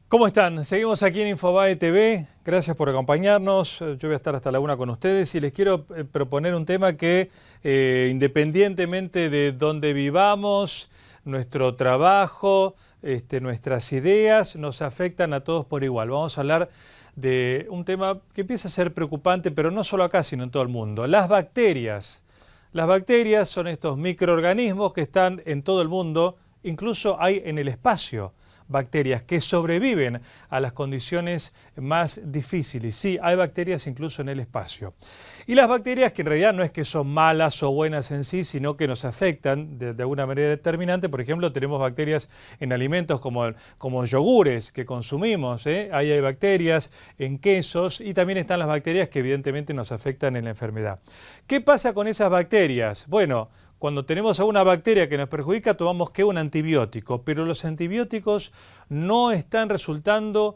¿Cómo están? Seguimos aquí en Infobae TV. Gracias por acompañarnos. Yo voy a estar hasta la 1 con ustedes y les quiero proponer un tema que, independientemente de dónde vivamos, nuestro trabajo, nuestras ideas, nos afectan a todos por igual. Vamos a hablar de un tema que empieza a ser preocupante, pero no solo acá, sino en todo el mundo. Las bacterias. Las bacterias son estos microorganismos que están en todo el mundo, incluso hay en el espacio. Bacterias que sobreviven a las condiciones más difíciles. Sí, hay bacterias incluso en el espacio. Y las bacterias que en realidad no es que son malas o buenas en sí, sino que nos afectan de alguna manera determinante. Por ejemplo, tenemos bacterias en alimentos como yogures que consumimos, Ahí hay bacterias en quesos y también están las bacterias que evidentemente nos afectan en la enfermedad. ¿Qué pasa con esas bacterias? Bueno, cuando tenemos a una bacteria que nos perjudica, tomamos un antibiótico, pero los antibióticos no están resultando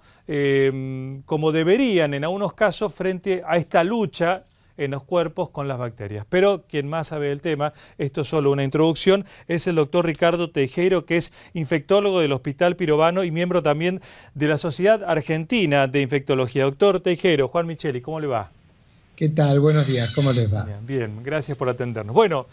como deberían en algunos casos frente a esta lucha en los cuerpos con las bacterias. Pero quien más sabe del tema, esto es solo una introducción, es el doctor Ricardo Teijeiro, que es infectólogo del Hospital Pirovano y miembro también de la Sociedad Argentina de Infectología. Doctor Teijeiro, Juan Micheli, ¿cómo le va? ¿Qué tal? Buenos días, ¿cómo les va? Bien, bien, gracias por atendernos. Bueno,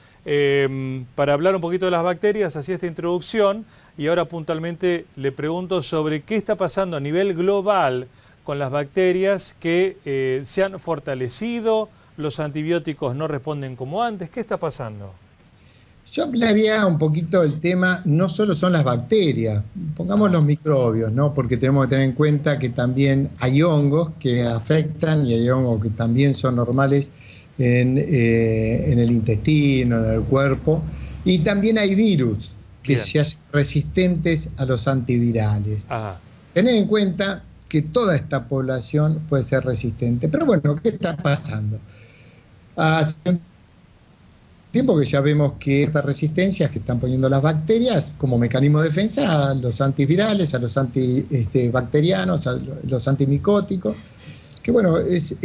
para hablar un poquito de las bacterias, hacía esta introducción y ahora puntualmente le pregunto sobre qué está pasando a nivel global con las bacterias que se han fortalecido, los antibióticos no responden como antes. ¿Qué está pasando? Yo hablaría un poquito del tema, no solo son las bacterias, pongamos los microbios, ¿no? Porque tenemos que tener en cuenta que también hay hongos que afectan y hay hongos que también son normales en el intestino, en el cuerpo, y también hay virus que se hacen resistentes a los antivirales. Ajá. Tener en cuenta que toda esta población puede ser resistente. Pero bueno, ¿qué está pasando? Hace un tiempo que ya vemos que estas resistencias que están poniendo las bacterias como mecanismo de defensa a los antivirales, a los antibacterianos, a los antimicóticos, que bueno, es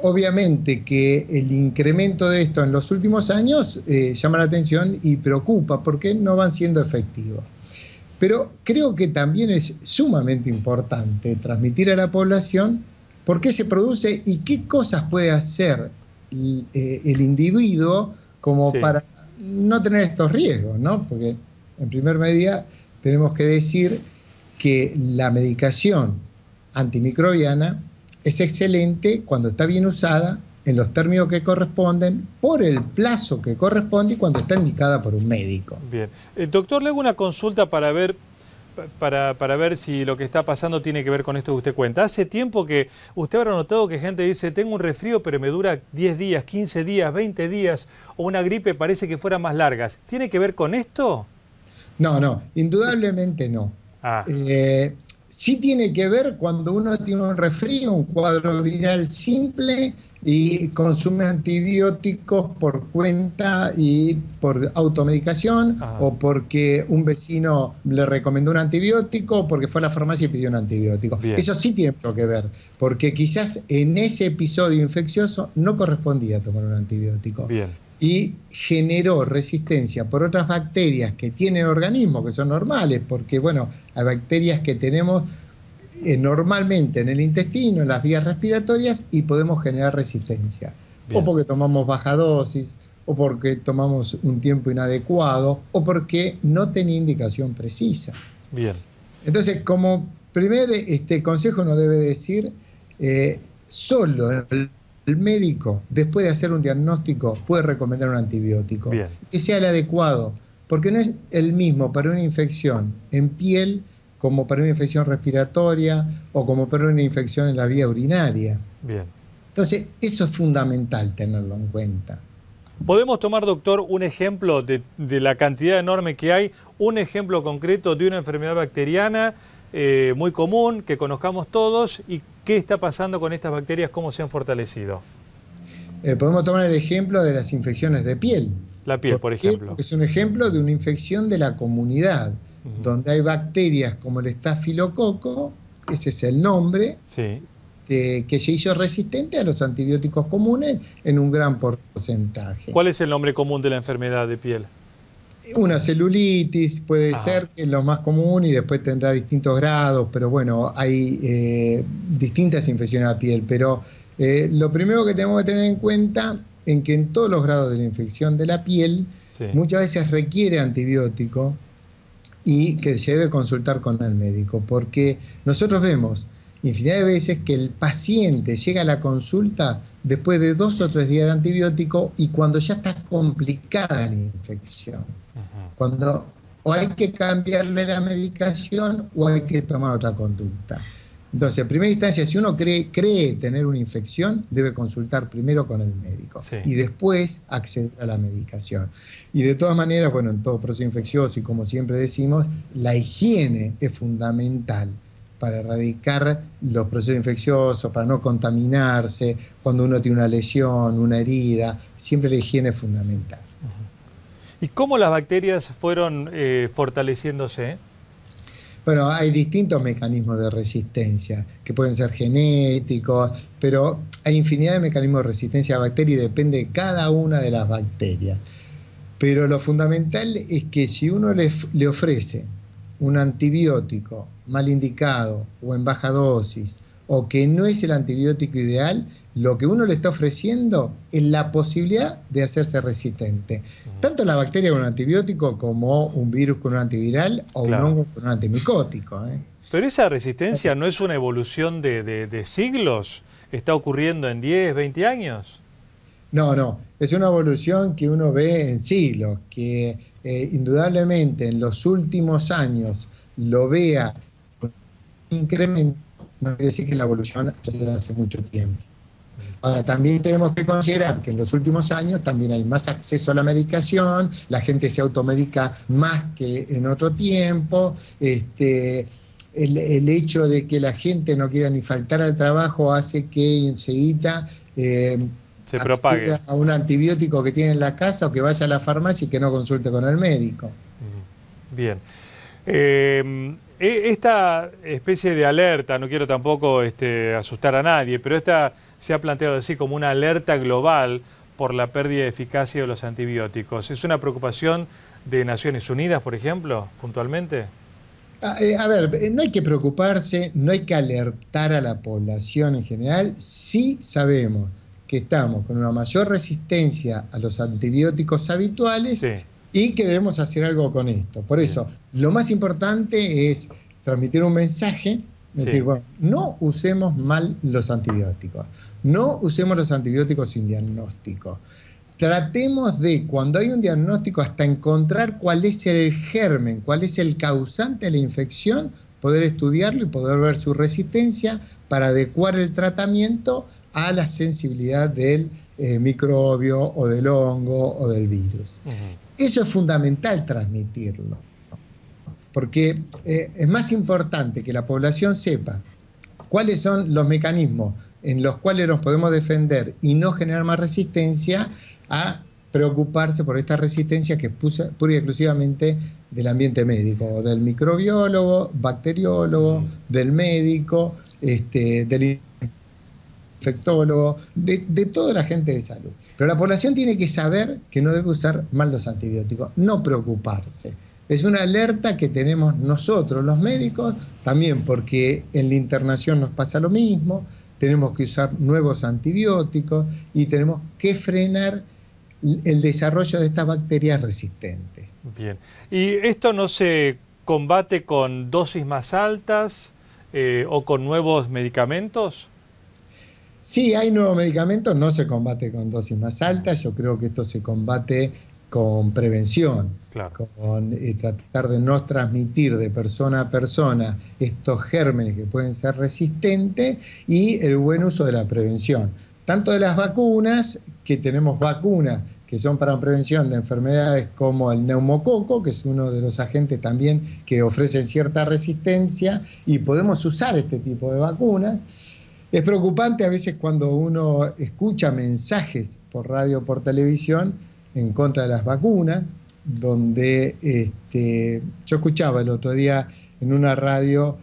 obviamente que el incremento de esto en los últimos años llama la atención y preocupa porque no van siendo efectivos. Pero creo que también es sumamente importante transmitir a la población por qué se produce y qué cosas puede hacer el individuo como para no tener estos riesgos, ¿no? Porque en primer medida tenemos que decir que la medicación antimicrobiana es excelente cuando está bien usada, en los términos que corresponden, por el plazo que corresponde y cuando está indicada por un médico. Bien. Doctor, le hago una consulta para ver si lo que está pasando tiene que ver con esto que usted cuenta. Hace tiempo que usted habrá notado que gente dice, tengo un resfrío pero me dura 10 días, 15 días, 20 días, o una gripe parece que fuera más largas. ¿Tiene que ver con esto? No, indudablemente no. Sí tiene que ver cuando uno tiene un resfrío, un cuadro viral simple y consume antibióticos por cuenta y por automedicación, o porque un vecino le recomendó un antibiótico, o porque fue a la farmacia y pidió un antibiótico. Bien. Eso sí tiene mucho que ver, porque quizás en ese episodio infeccioso no correspondía tomar un antibiótico. Bien. Y generó resistencia por otras bacterias que tienen organismos que son normales, porque bueno, hay bacterias que tenemos normalmente en el intestino, en las vías respiratorias, y podemos generar resistencia. Bien. O porque tomamos baja dosis, o porque tomamos un tiempo inadecuado, o porque no tenía indicación precisa. Bien. Entonces, como primer consejo uno debe decir, solo el médico, después de hacer un diagnóstico, puede recomendar un antibiótico. Bien. Que sea el adecuado, porque no es el mismo para una infección en piel como para una infección respiratoria o como para una infección en la vía urinaria. Bien. Entonces, eso es fundamental tenerlo en cuenta. ¿Podemos tomar, doctor, un ejemplo de la cantidad enorme que hay, un ejemplo concreto de una enfermedad bacteriana muy común, que conozcamos todos, y qué está pasando con estas bacterias, cómo se han fortalecido? Podemos tomar el ejemplo de las infecciones de piel. La piel, por ejemplo. Es un ejemplo de una infección de la comunidad, donde hay bacterias como el estafilococo, ese es el nombre, que se hizo resistente a los antibióticos comunes en un gran porcentaje. ¿Cuál es el nombre común de la enfermedad de piel? Una celulitis puede ser, que es lo más común, y después tendrá distintos grados, pero bueno, hay distintas infecciones a la piel. Pero lo primero que tenemos que tener en cuenta es que en todos los grados de la infección de la piel, Sí. muchas veces requiere antibiótico y que se debe consultar con el médico, porque nosotros vemos infinidad de veces que el paciente llega a la consulta después de 2 o 3 días de antibiótico y cuando ya está complicada la infección. Cuando o hay que cambiarle la medicación o hay que tomar otra conducta. Entonces, en primera instancia, si uno cree tener una infección, debe consultar primero con el médico, Sí. y después acceder a la medicación. Y de todas maneras, bueno, en todo proceso infeccioso, y como siempre decimos, la higiene es fundamental para erradicar los procesos infecciosos, para no contaminarse, cuando uno tiene una lesión, una herida, siempre la higiene es fundamental. ¿Y cómo las bacterias fueron fortaleciéndose? Bueno, hay distintos mecanismos de resistencia, que pueden ser genéticos, pero hay infinidad de mecanismos de resistencia a bacterias y depende de cada una de las bacterias. Pero lo fundamental es que si uno le ofrece un antibiótico mal indicado o en baja dosis, o que no es el antibiótico ideal, lo que uno le está ofreciendo es la posibilidad de hacerse resistente. Tanto la bacteria con un antibiótico como un virus con un antiviral o Claro. un hongo con un antimicótico. Pero esa resistencia no es una evolución de siglos. ¿Está ocurriendo en 10, 20 años? No, es una evolución que uno ve en siglos, que indudablemente en los últimos años lo vea con un incremento, no quiere decir que la evolución haya hace mucho tiempo. Ahora, también tenemos que considerar que en los últimos años también hay más acceso a la medicación, la gente se automedica más que en otro tiempo, el hecho de que la gente no quiera ni faltar al trabajo hace que enseguida se propague a un antibiótico que tiene en la casa o que vaya a la farmacia y que no consulte con el médico. Bien. Esta especie de alerta, no quiero tampoco asustar a nadie, pero esta se ha planteado así como una alerta global por la pérdida de eficacia de los antibióticos. ¿Es una preocupación de Naciones Unidas, por ejemplo, puntualmente? A ver, no hay que preocuparse, no hay que alertar a la población en general. Sí sabemos que estamos con una mayor resistencia a los antibióticos habituales. Sí. Y que debemos hacer algo con esto. Por eso, lo más importante es transmitir un mensaje, es decir, bueno, no usemos mal los antibióticos, no usemos los antibióticos sin diagnóstico. Tratemos de, cuando hay un diagnóstico, hasta encontrar cuál es el germen, cuál es el causante de la infección, poder estudiarlo y poder ver su resistencia para adecuar el tratamiento a la sensibilidad del microbio o del hongo o del virus. Eso es fundamental transmitirlo, porque es más importante que la población sepa cuáles son los mecanismos en los cuales nos podemos defender y no generar más resistencia, a preocuparse por esta resistencia que es pura y exclusivamente del ambiente médico, o del microbiólogo, bacteriólogo, del médico, del infectólogo, de toda la gente de salud. Pero la población tiene que saber que no debe usar mal los antibióticos, no preocuparse. Es una alerta que tenemos nosotros, los médicos, también porque en la internación nos pasa lo mismo, tenemos que usar nuevos antibióticos y tenemos que frenar el desarrollo de estas bacterias resistentes. Bien. ¿Y esto no se combate con dosis más altas o con nuevos medicamentos? Sí, hay nuevos medicamentos, no se combate con dosis más altas, yo creo que esto se combate con prevención, claro, con tratar de no transmitir de persona a persona estos gérmenes que pueden ser resistentes y el buen uso de la prevención. Tanto de las vacunas, que tenemos vacunas que son para prevención de enfermedades como el neumococo, que es uno de los agentes también que ofrecen cierta resistencia y podemos usar este tipo de vacunas. Es preocupante a veces cuando uno escucha mensajes por radio o por televisión en contra de las vacunas, donde yo escuchaba el otro día en una radio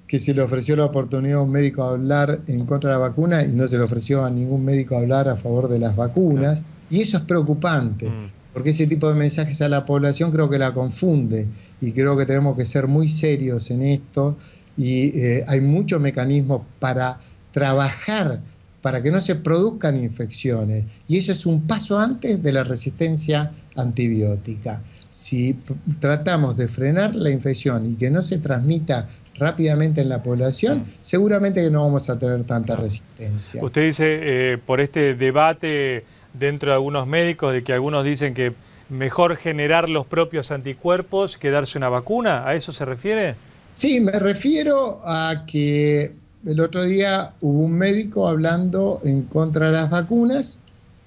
que se le ofreció la oportunidad a un médico a hablar en contra de la vacuna y no se le ofreció a ningún médico hablar a favor de las vacunas, y eso es preocupante. porque ese tipo de mensajes a la población creo que la confunde y creo que tenemos que ser muy serios en esto y hay muchos mecanismos para trabajar para que no se produzcan infecciones y eso es un paso antes de la resistencia antibiótica. Si tratamos de frenar la infección y que no se transmita rápidamente en la población, seguramente que no vamos a tener tanta resistencia. Usted dice, por este debate dentro de algunos médicos, de que algunos dicen que mejor generar los propios anticuerpos que darse una vacuna, ¿a eso se refiere? Sí, me refiero a que el otro día hubo un médico hablando en contra de las vacunas,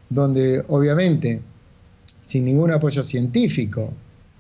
donde obviamente, sin ningún apoyo científico,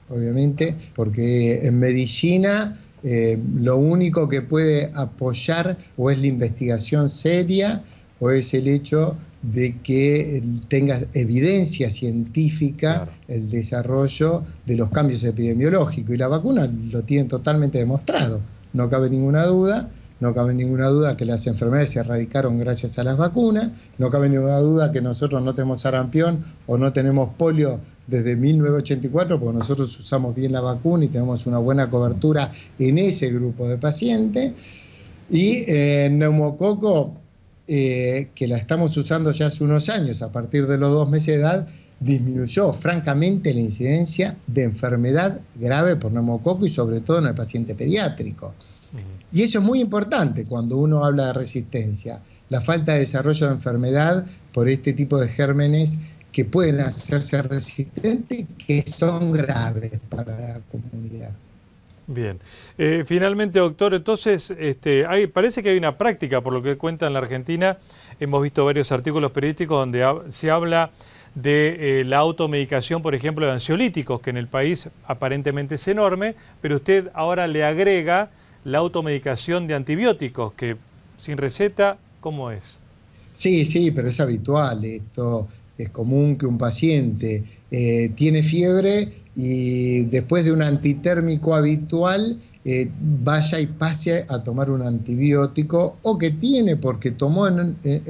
obviamente, porque en medicina lo único que puede apoyar o es la investigación seria o es el hecho de que tenga evidencia científica, claro, el desarrollo de los cambios epidemiológicos. Y la vacuna lo tienen totalmente demostrado. No cabe ninguna duda. No cabe ninguna duda que las enfermedades se erradicaron gracias a las vacunas. No cabe ninguna duda que nosotros no tenemos sarampión o no tenemos polio desde 1984, porque nosotros usamos bien la vacuna y tenemos una buena cobertura en ese grupo de pacientes. Y neumococo, que la estamos usando ya hace unos años, a partir de los 2 meses de edad, disminuyó francamente la incidencia de enfermedad grave por neumococo y sobre todo en el paciente pediátrico. Y eso es muy importante cuando uno habla de resistencia, la falta de desarrollo de enfermedad por este tipo de gérmenes que pueden hacerse resistentes, que son graves para la comunidad. Bien. Finalmente, doctor, entonces parece que hay una práctica, por lo que cuenta en la Argentina. Hemos visto varios artículos periodísticos donde se habla de la automedicación, por ejemplo, de ansiolíticos, que en el país aparentemente es enorme, pero usted ahora le agrega la automedicación de antibióticos, que sin receta, ¿cómo es? Sí, pero es habitual. Esto es común que un paciente tiene fiebre y después de un antitérmico habitual vaya y pase a tomar un antibiótico, o que tiene porque tomó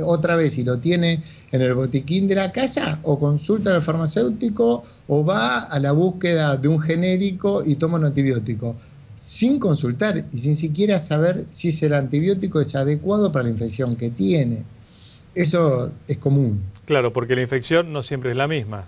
otra vez y lo tiene en el botiquín de la casa, o consulta al farmacéutico o va a la búsqueda de un genérico y toma un antibiótico, sin consultar y sin siquiera saber si el antibiótico es adecuado para la infección que tiene. Eso es común. Claro, porque la infección no siempre es la misma.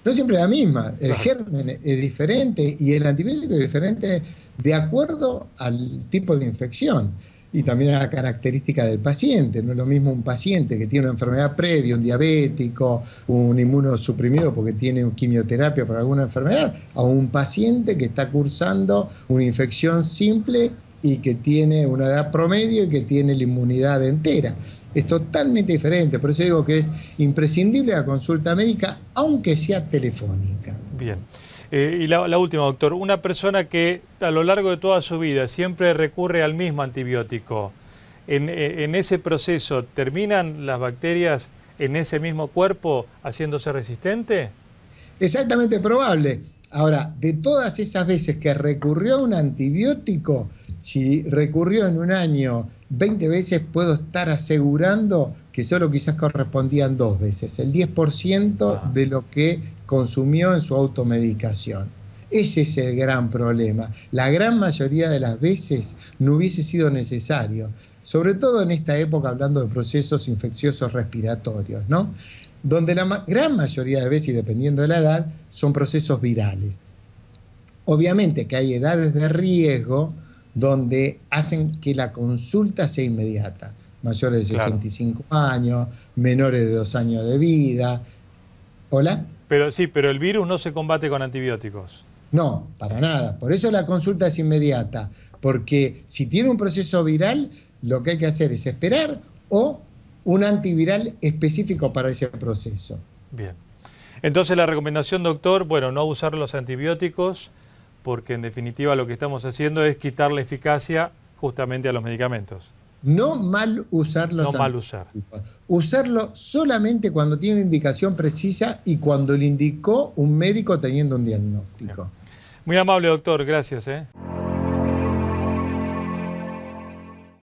No siempre es la misma. El germen es diferente y el antibiótico es diferente de acuerdo al tipo de infección y también a la característica del paciente. No es lo mismo un paciente que tiene una enfermedad previa, un diabético, un inmunosuprimido porque tiene quimioterapia por alguna enfermedad, a un paciente que está cursando una infección simple y que tiene una edad promedio y que tiene la inmunidad entera. Es totalmente diferente, por eso digo que es imprescindible la consulta médica, aunque sea telefónica. Bien. Y la última, doctor. Una persona que a lo largo de toda su vida siempre recurre al mismo antibiótico, en ese proceso, ¿terminan las bacterias en ese mismo cuerpo haciéndose resistente? Exactamente probable. Ahora, de todas esas veces que recurrió a un antibiótico, si recurrió en un año 20 veces, puedo estar asegurando que solo quizás correspondían 2 veces, el 10% de lo que consumió en su automedicación. Ese es el gran problema. La gran mayoría de las veces no hubiese sido necesario, sobre todo en esta época hablando de procesos infecciosos respiratorios, ¿no? Donde la gran mayoría de veces, y dependiendo de la edad, son procesos virales. Obviamente que hay edades de riesgo donde hacen que la consulta sea inmediata. Mayores de 65 años, menores de 2 años de vida. ¿Hola? Pero el virus no se combate con antibióticos. No, para nada. Por eso la consulta es inmediata. Porque si tiene un proceso viral, lo que hay que hacer es esperar o un antiviral específico para ese proceso. Bien. Entonces la recomendación, doctor, bueno, no usar los antibióticos, porque en definitiva lo que estamos haciendo es quitar la eficacia justamente a los medicamentos. No mal usar los antibióticos. Usarlo solamente cuando tiene una indicación precisa y cuando le indicó un médico teniendo un diagnóstico. Muy amable, doctor. Gracias.